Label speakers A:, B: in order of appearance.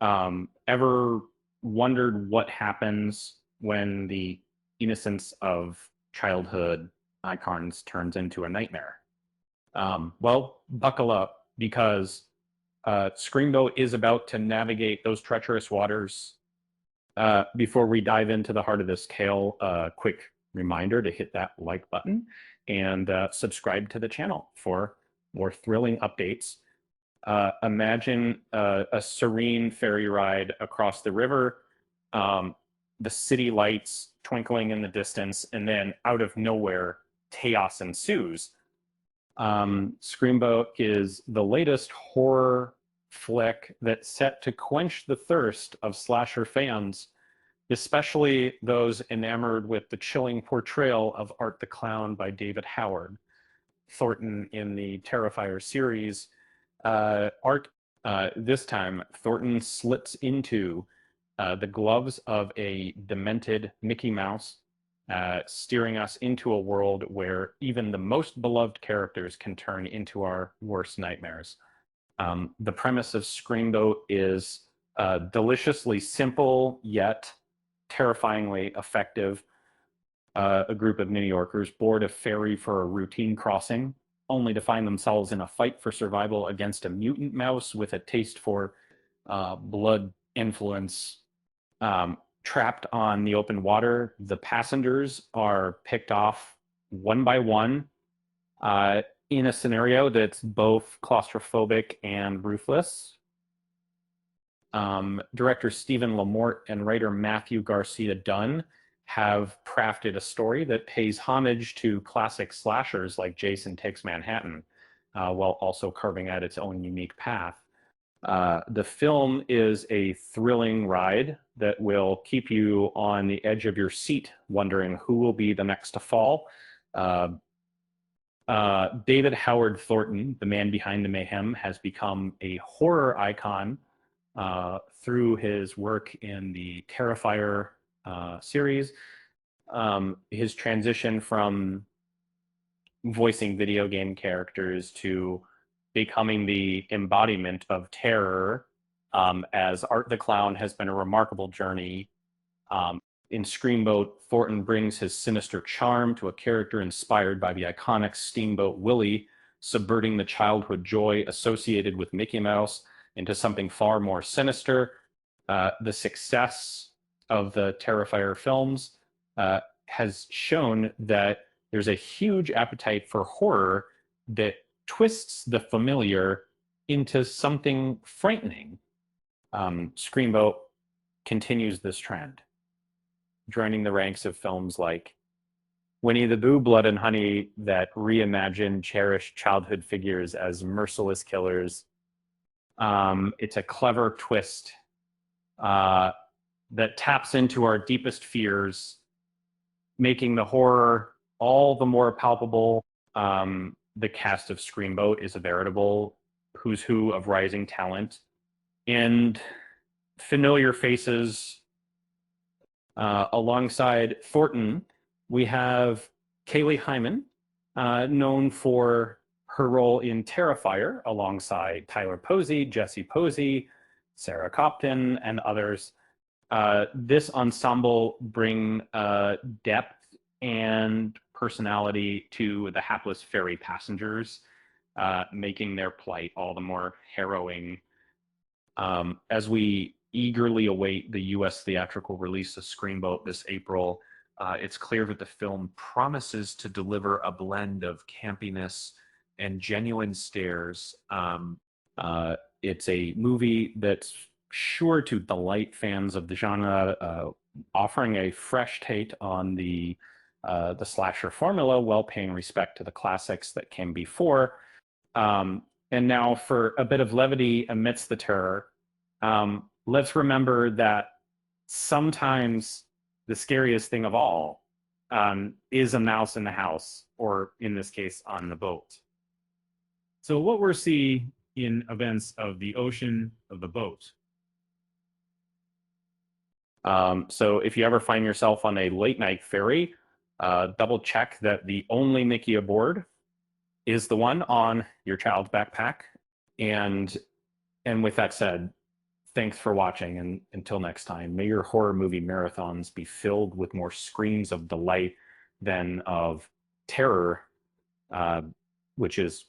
A: Ever wondered what happens when the innocence of childhood icons turns into a nightmare? Well, buckle up because Screamboat is about to navigate those treacherous waters. Before we dive into the heart of this tale, a quick reminder to hit that like button and subscribe to the channel for more thrilling updates. Imagine a serene ferry ride across the river, the city lights twinkling in the distance, and then out of nowhere, chaos ensues. Screamboat is the latest horror flick that's set to quench the thirst of slasher fans, especially those enamored with the chilling portrayal of Art the Clown by David Howard. Thornton in the Terrifier series. Art, this time, Thornton slips into the gloves of a demented Mickey Mouse, steering us into a world where even the most beloved characters can turn into our worst nightmares. The premise of Screamboat is deliciously simple yet terrifyingly effective. A group of New Yorkers board a ferry for a routine crossing, only to find themselves in a fight for survival against a mutant mouse with a taste for blood influence. Trapped on the open water, the passengers are picked off one by one in a scenario that's both claustrophobic and ruthless. Director Stephen Lamort and writer Matthew Garcia Dunn have crafted a story that pays homage to classic slashers like Jason Takes Manhattan, while also carving out its own unique path. The film is a thrilling ride that will keep you on the edge of your seat, wondering who will be the next to fall. David Howard Thornton, the man behind the mayhem, has become a horror icon through his work in the Terrifier series. His transition from voicing video game characters to becoming the embodiment of terror as Art the Clown has been a remarkable journey. In Screamboat, Thornton brings his sinister charm to a character inspired by the iconic Steamboat Willie, subverting the childhood joy associated with Mickey Mouse into something far more sinister. The success of the Terrifier films has shown that there's a huge appetite for horror that twists the familiar into something frightening. Screamboat continues this trend, joining the ranks of films like Winnie the Pooh, Blood and Honey that reimagine cherished childhood figures as merciless killers. It's a clever twist that taps into our deepest fears, making the horror all the more palpable. The cast of Screamboat is a veritable who's who of rising talent, and familiar faces. Alongside Thornton, we have Kaylee Hyman, known for her role in Terrifier, alongside Tyler Posey, Jesse Posey, Sarah Copton, and others. This ensemble bring depth and personality to the hapless ferry passengers, making their plight all the more harrowing. As we eagerly await the US theatrical release of Screamboat this April, it's clear that the film promises to deliver a blend of campiness and genuine stares. It's a movie that's sure to delight fans of the genre, offering a fresh take on the slasher formula while paying respect to the classics that came before. And now, for a bit of levity amidst the terror, let's remember that sometimes the scariest thing of all is a mouse in the house, or in this case, on the boat. So what we're seeing in events of the ocean, of the boat. So if you ever find yourself on a late night ferry, double check that the only Mickey aboard is the one on your child's backpack. And with that said, Thanks for watching, and until next time, may your horror movie marathons be filled with more screams of delight than of terror, uh, which is